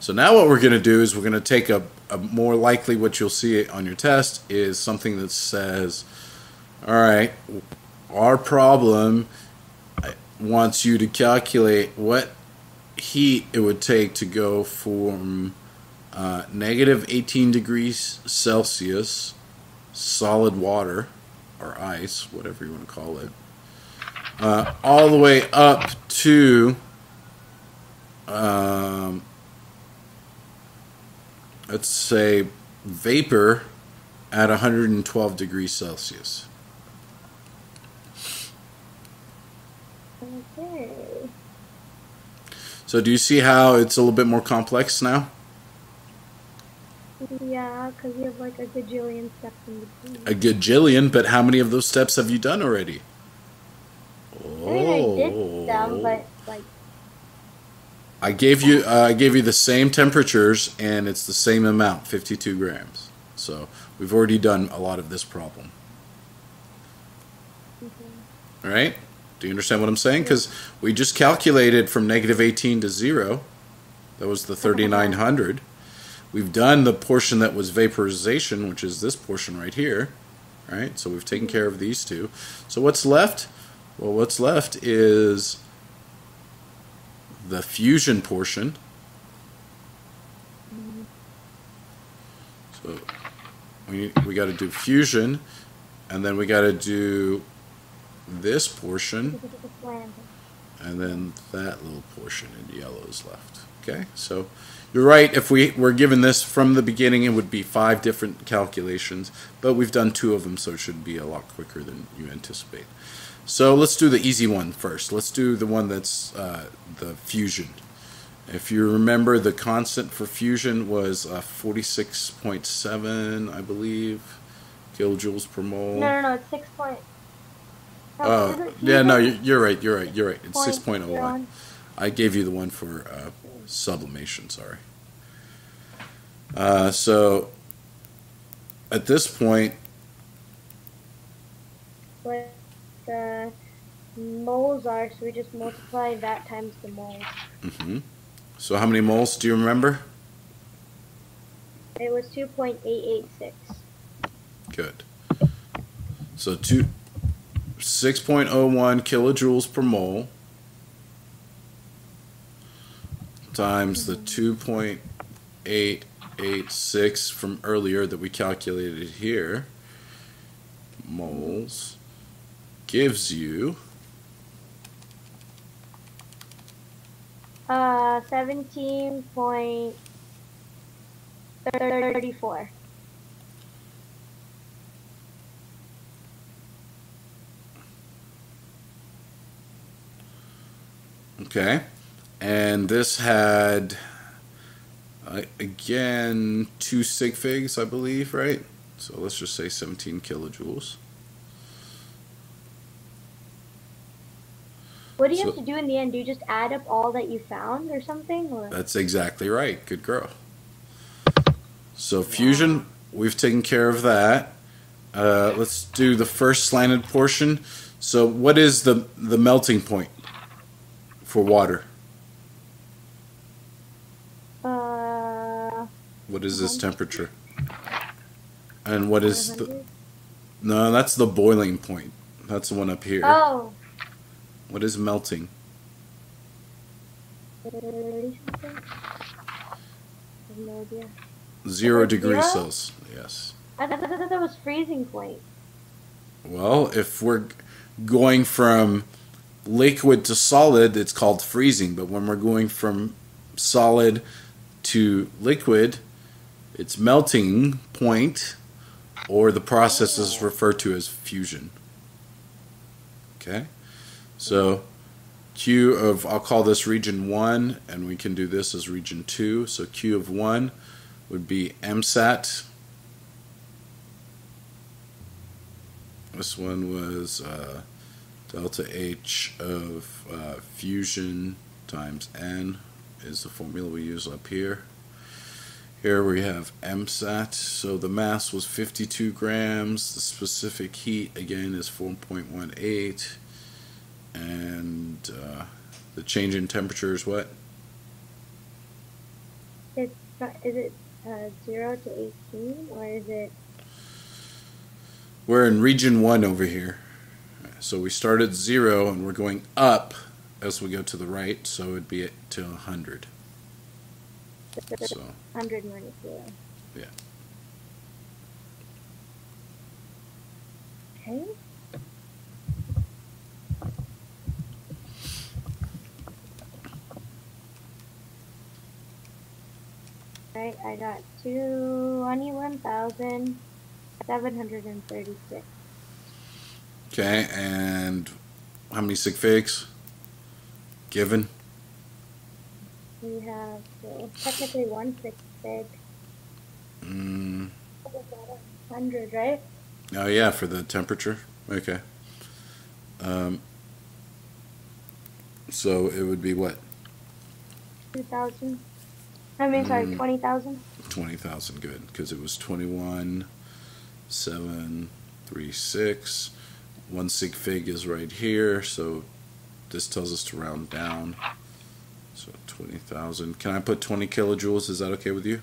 So now what we're going to do is we're going to take a more likely what you'll see on your test is something that says, all right, our problem wants you to calculate what heat it would take to go from negative 18 degrees Celsius solid water or ice, whatever you want to call it, all the way up to let's say vapor at 112 degrees Celsius. Okay. So do you see how it's a little bit more complex now? Yeah, because you have like a gajillion steps in between. A gajillion, but how many of those steps have you done already? I mean, I did them, but like. I gave you the same temperatures, and it's the same amount, 52 grams. So we've already done a lot of this problem. Okay. All right? Do you understand what I'm saying? Because we just calculated from negative 18 to 0. That was the 3,900. We've done the portion that was vaporization, which is this portion right here. All right? So we've taken care of these two. So what's left? Well, what's left is the fusion portion. So we got to do fusion, and then we got to do this portion, and then that little portion in yellow is left. Okay, so you're right. If we were given this from the beginning, it would be 5 different calculations, but we've done 2 of them, so it should be a lot quicker than you anticipate. So let's do the easy one first. Let's do the one that's the fusion. If you remember, the constant for fusion was 46.7, I believe, kilojoules per mole. No, it's 6 point. Yeah, no, you're right. It's 6.01. I gave you the one for sublimation, sorry. So at this point, What the moles are, so we just multiply that times the moles. So how many moles do you remember? It was 2.886. Good. So 6.01 kilojoules per mole times the 2.886 from earlier that we calculated here, moles, gives you 17.34. Okay, and this had again 2 sig figs, I believe, right? So let's just say 17 kilojoules. What do you have to do in the end? Do you just add up all that you found or something? Or? That's exactly right. Good girl. So fusion, we've taken care of that. Let's do the first slanted portion. So what is the melting point for water? What is this temperature? And what is the... No, that's the boiling point. That's the one up here. Oh. What is melting? 30 something? I have no idea. 0 degrees Celsius. Yes. I thought that was freezing point. Well, if we're going from liquid to solid, it's called freezing. But when we're going from solid to liquid, it's melting point, or the process is referred to as fusion. Okay? So Q of, I'll call this region 1, and we can do this as region 2. So Q of 1 would be MSAT. This one was delta H of fusion times N is the formula we use up here. Here we have MSAT, so the mass was 52 grams. The specific heat, again, is 4.18. And the change in temperature is what? It's not, is it 0 to 18 or is it? We're in region 1 over here. So we start at 0 and we're going up as we go to the right, so it'd be to 100. So 100 minus 0. yeah. Okay. Right, I got 21,736. Okay, and how many sig figs given? We have technically 1 sig fig. 100, right? Oh yeah, for the temperature. Okay. So it would be what? 2,000. I mean, sorry, 20,000. 20,000. Good, because it was 21,736. 1 sig fig is right here, so this tells us to round down. So 20,000. Can I put 20 kilojoules? Is that okay with you?